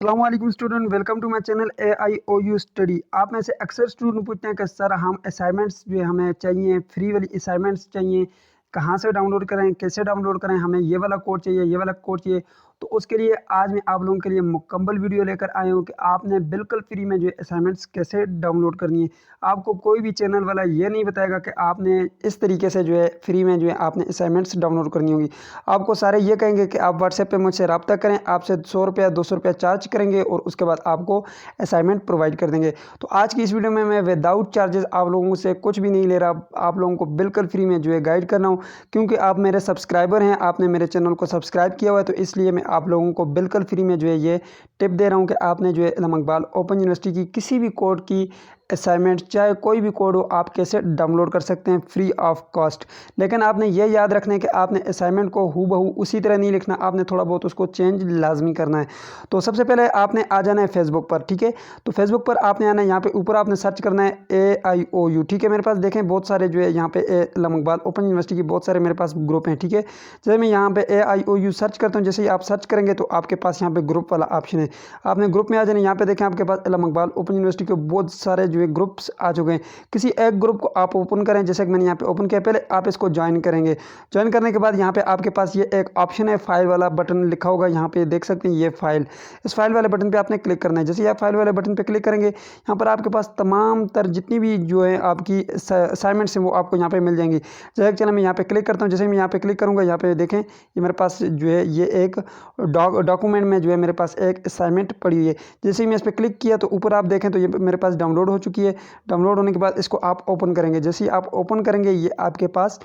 अस्सलाम वालेकुम student, welcome to my channel AIOU study. आप में से अक्सर स्टूडेंट पूछते हैं कि सर हम असाइनमेंट्स जो हमें चाहिए, फ्री वाली असाइनमेंट्स चाहिए, कहाँ से डाउनलोड करें, कैसे डाउनलोड करें, हमें ये वाला कोड चाहिए, ये वाला कोड चाहिए। तो उसके लिए आज मैं आप लोगों के लिए मुकम्मल वीडियो लेकर आया हूँ कि आपने बिल्कुल फ्री में जो है असाइनमेंट्स कैसे डाउनलोड करनी है। आपको कोई भी चैनल वाला ये नहीं बताएगा कि आपने इस तरीके से जो है फ्री में जो है आपने असाइनमेंट्स डाउनलोड करनी होगी। आपको सारे ये कहेंगे कि आप व्हाट्सएप पे मुझसे रब्ता करें, आपसे 100 रुपया 200 रुपया चार्ज करेंगे और उसके बाद आपको असाइनमेंट प्रोवाइड कर देंगे। तो आज की इस वीडियो में मैं विदाउट चार्जेस आप लोगों से कुछ भी नहीं ले रहा, आप लोगों को बिल्कुल फ्री में जो है गाइड कर रहा हूँ। क्योंकि आप मेरे सब्सक्राइबर हैं, आपने मेरे चैनल को सब्सक्राइब किया हुआ है, तो इसलिए मैं आप लोगों को बिल्कुल फ्री में जो है ये टिप दे रहा हूँ कि आपने जो है इल्म इकबाल ओपन यूनिवर्सिटी की किसी भी कोड की असाइनमेंट, चाहे कोई भी कोड हो, आप कैसे डाउनलोड कर सकते हैं फ्री ऑफ कॉस्ट। लेकिन आपने ये याद रखना है कि आपने असाइनमेंट को हूबहू उसी तरह नहीं लिखना, आपने थोड़ा बहुत उसको चेंज लाजमी करना है। तो सबसे पहले आपने आ जाना है फेसबुक पर, ठीक है। तो फेसबुक पर आपने आना है, यहाँ पे ऊपर आपने सर्च करना है AIOU, ठीक है। मेरे पास देखें बहुत सारे जो है यहाँ पे इल्म इकबाल ओपन यूनिवर्सिटी की बहुत सारे मेरे पास ग्रुप हैं, ठीक है। जैसे मैं यहाँ पे AIOU सर्च करता हूँ, जैसे ही आप सर्च करेंगे तो आपके पास यहाँ पे ग्रुप वाला ऑप्शन है। आपने ग्रुप में आ जाना, यहाँ पे देखें आपके पास इल्म इकबाल ओपन यूनिवर्सिटी के बहुत सारे जो है ग्रुप्स आ चुके हैं। किसी एक ग्रुप को आप ओपन करें, जैसे कि मैंने यहाँ पे ओपन किया, पहले आप इसको ज्वाइन करेंगे। ज्वाइन करने के बाद यहाँ पे आपके पास ये एक ऑप्शन है, फाइल वाला बटन लिखा होगा, यहाँ पे देख सकते हैं ये फाइल। इस फाइल वाले बटन पे आपने क्लिक करना है। जैसे ही आप फाइल वाले बटन पे क्लिक करेंगे, यहाँ पर आपके पास तमाम तर जितनी भी जो है आपकी असाइनमेंट्स हैं वो आपको यहाँ पे मिल जाएंगी। जैसे चलो मैं यहाँ पे क्लिक करता हूँ, जैसे मैं यहाँ पे क्लिक करूँगा, यहाँ पे देखें ये मेरे पास जो है ये एक डॉक्यूमेंट में जो है मेरे पास एक असाइनमेंट पड़ी हुई है। जैसे ही मैं इस पर क्लिक किया तो ऊपर आप देखें तो ये मेरे पास डाउनलोड हो चुकी है। डाउनलोड होने के बाद इसको आप ओपन करेंगे। जैसे ही आप ओपन करेंगे ये आपके पास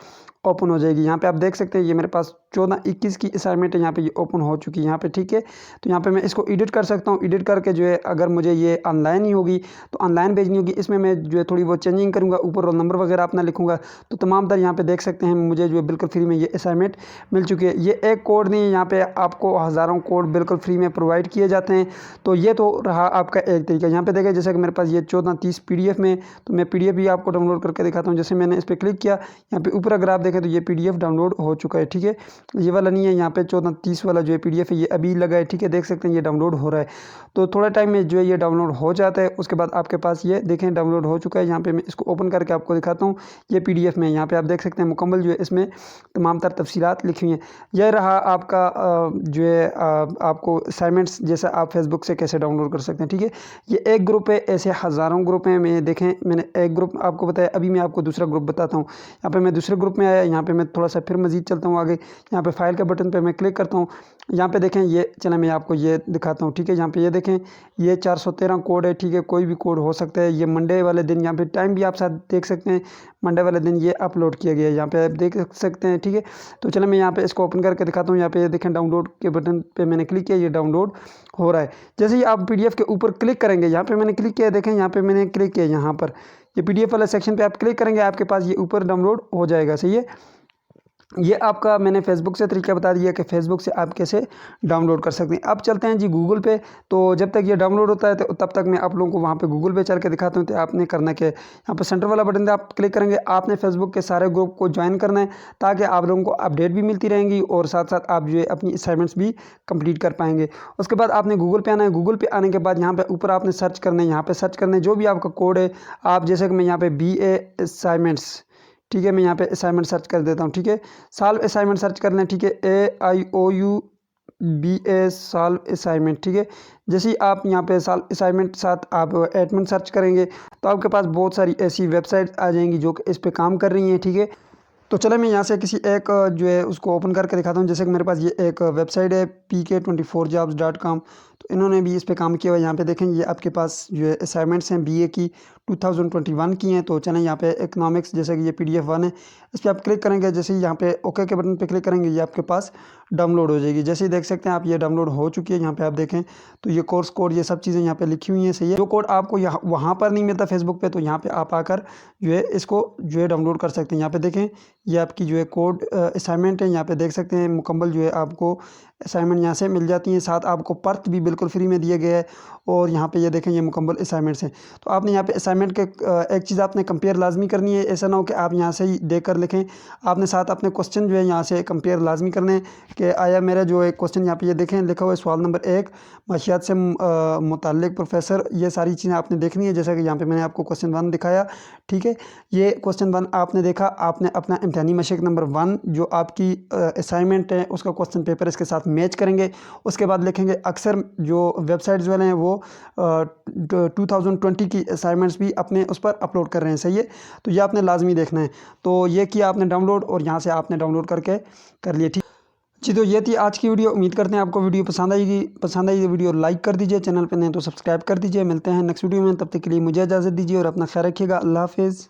ओपन हो जाएगी। यहाँ पे आप देख सकते हैं ये मेरे पास 14-21 की असाइनमेंट है, यहाँ पे ये ओपन हो चुकी है यहाँ पे, ठीक है। तो यहाँ पे मैं इसको एडिट कर सकता हूँ। एडिट करके जो है अगर मुझे ये ऑनलाइन ही होगी तो ऑनलाइन भेजनी होगी, इसमें मैं जो है थोड़ी बहुत चेंजिंग करूँगा, ऊपर रोल नंबर वगैरह अपना लिखूँगा। तो तमाम तर यहाँ पे देख सकते हैं मुझे जो है बिल्कुल फ्री में ये असाइनमेंट मिल चुकी है। ये एक कोड नहीं है, यहाँ पे आपको हज़ारों कोड बिल्कुल फ्री में प्रोवाइड किए जाते हैं। तो ये तो रहा आपका एक तरीका। यहाँ पे देखें जैसे कि मेरे पास ये 14-30 PDF में, तो मैं PDF भी आपको डाउनलोड करके दिखाता हूँ। जैसे मैंने इस पर क्लिक किया, यहाँ पे ऊपर अगर आप देखें तो ये PDF डाउनलोड हो चुका है, ठीक है। ये वाला नहीं है, यहाँ पे 14-30 वाला जो है PDF है ये अभी लगा है, ठीक है। देख सकते हैं ये डाउनलोड हो रहा है। तो थोड़ा टाइम में जो है ये डाउनलोड हो जाता है। उसके बाद आपके पास ये देखें डाउनलोड हो चुका है। यहाँ पे मैं इसको ओपन करके आपको दिखाता हूँ। ये PDF में यहाँ पे आप देख सकते हैं मुकम्मल जो है इसमें तमाम तर तफसीलात लिखी हुई हैं। यह रहा आपका जो है आपको असाइनमेंट्स, जैसा आप फेसबुक से कैसे डाउनलोड कर सकते हैं, ठीक है। ये एक ग्रुप है, ऐसे हज़ारों ग्रुप हैं। मैं देखें मैंने एक ग्रुप आपको बताया, अभी मैं आपको दूसरा ग्रुप बताता हूँ। यहाँ पे मैं दूसरे ग्रुप में आया, यहाँ पे मैं थोड़ा सा फिर मज़ीद चलता हूँ आगे। यहाँ पे फाइल के बटन पे मैं क्लिक करता हूँ। यहाँ पे देखें ये चलें मैं आपको ये दिखाता हूँ, ठीक है। यहाँ पे ये देखें ये 413 कोड है, ठीक है। कोई भी कोड हो सकता है। ये मंडे वाले दिन, यहाँ पे टाइम भी आप साथ देख सकते हैं, मंडे वाले दिन ये अपलोड किया गया है, यहाँ पे आप देख सकते हैं, ठीक है। तो चलें मैं यहाँ पे इसको ओपन करके दिखाता हूँ। यहाँ पे ये देखें डाउनलोड के बटन पे मैंने क्लिक किया, ये डाउनलोड हो रहा है। जैसे ही आप PDF के ऊपर क्लिक करेंगे, यहाँ पे मैंने क्लिक किया, देखें यहाँ पे मैंने क्लिक किया, यहाँ पर ये PDF वाला सेक्शन पे आप क्लिक करेंगे, आपके पास ये ऊपर डाउनलोड हो जाएगा, सही है। ये आपका मैंने फेसबुक से तरीका बता दिया कि फेसबुक से आप कैसे डाउनलोड कर सकते हैं। अब चलते हैं जी गूगल पे। तो जब तक ये डाउनलोड होता है तो तब तक मैं आप लोगों को वहाँ पे गूगल पे चल के दिखाता हूँ। तो आपने करना क्या है, यहाँ पर सेंटर वाला बटन आप क्लिक करेंगे, आपने फेसबुक के सारे ग्रुप को ज्वाइन करना है, ताकि आप लोगों को अपडेट भी मिलती रहेंगी और साथ साथ आप जो है अपनी असाइनमेंट्स भी कंप्लीट कर पाएंगे। उसके बाद आपने गूगल पे आना है। गूगल पे आने के बाद यहाँ पे ऊपर आपने सर्च करना है, यहाँ पे सर्च करना है जो भी आपका कोड है। आप जैसे कि मैं यहाँ पे BA असाइनमेंट्स, ठीक है, मैं यहाँ पे असाइनमेंट सर्च कर देता हूँ, ठीक है। सॉल्व असाइनमेंट सर्च करना है, ठीक है। AIOU BA सॉल्व असाइनमेंट, ठीक है। जैसे ही आप यहाँ पे सॉल्व असाइनमेंट साथ आप एडमिन सर्च करेंगे तो आपके पास बहुत सारी ऐसी वेबसाइट आ जाएंगी जो कि इस पे काम कर रही हैं, ठीक है। तो चलो मैं यहाँ से किसी एक जो है उसको ओपन करके दिखाता हूँ। जैसे कि मेरे पास ये एक वेबसाइट है pk24jobs.com, तो इन्होंने भी इस पे काम किया हुआ है। यहाँ पे देखें ये आपके पास जो है असाइनमेंट्स हैं BA की 2021 की हैं। तो चलें यहाँ पे इकनॉमिक्स, जैसे कि ये PDF 1 है, इस पर आप क्लिक करेंगे। जैसे ही यहाँ पे ओके के बटन पे क्लिक करेंगे ये आपके पास डाउनलोड हो जाएगी। जैसे ही देख सकते हैं आप ये डाउनलोड हो चुकी है। यहाँ पे आप देखें तो ये कोर्स कोड, ये सब चीज़ें यहाँ पे लिखी हुई हैं, सही है। जो कोड आपको यहाँ वहाँ पर नहीं मिलता फेसबुक पे, तो यहाँ पे आप आकर जो है इसको जो है डाउनलोड कर सकते हैं। यहाँ पे देखें ये आपकी जो है कोड असाइनमेंट है, यहाँ पे देख सकते हैं मुकम्मल जो है आपको असाइनमेंट यहाँ से मिल जाती हैं। साथ आपको पर्थ भी बिल्कुल फ्री में दिया गया है और यहाँ पे ये देखें ये मुकम्मल असाइनमेंट्स हैं। तो आपने यहाँ पे असाइनमेंट के एक चीज़ आपने कंपेयर लाजमी करनी है, ऐसा ना हो कि आप यहाँ से ही देख कर लिखें। आपने साथ अपने क्वेश्चन जो है यहाँ से कंपेयर लाजमी करने हैं कि आया मेरा जो है क्वेश्चन यहाँ पे ये देखें लिखा हुआ है सवाल नंबर 1 माशियात से मुताल्लिक प्रोफेसर, ये सारी चीज़ें आपने देखनी है। जैसा कि यहाँ पे मैंने आपको क्वेश्चन 1 दिखाया, ठीक है। ये क्वेश्चन 1 आपने देखा, आपने अपना इम्तिहानी मशक नंबर 1 जो आपकी असाइनमेंट है उसका क्वेश्चन पेपर इसके साथ मैच करेंगे। उसके बाद लिखेंगे अक्सर जो वेबसाइट्स वाले हैं वो 2020 की असाइनमेंट्स भी अपने उस पर अपलोड कर रहे हैं, सही है। तो ये आपने लाजमी देखना है। तो ये किया आपने डाउनलोड और यहाँ से आपने डाउनलोड करके कर लिए, ठीक जी। तो ये थी आज की वीडियो। उम्मीद करते हैं आपको वीडियो पसंद आएगी। पसंद आई तो वीडियो लाइक कर दीजिए, चैनल पर नहीं तो सब्सक्राइब कर दीजिए। मिलते हैं नेक्स्ट वीडियो में, तब तक के लिए मुझे इजाज़त दीजिए और अपना ख्याल रखिएगा। अल्लाह हाफिज़।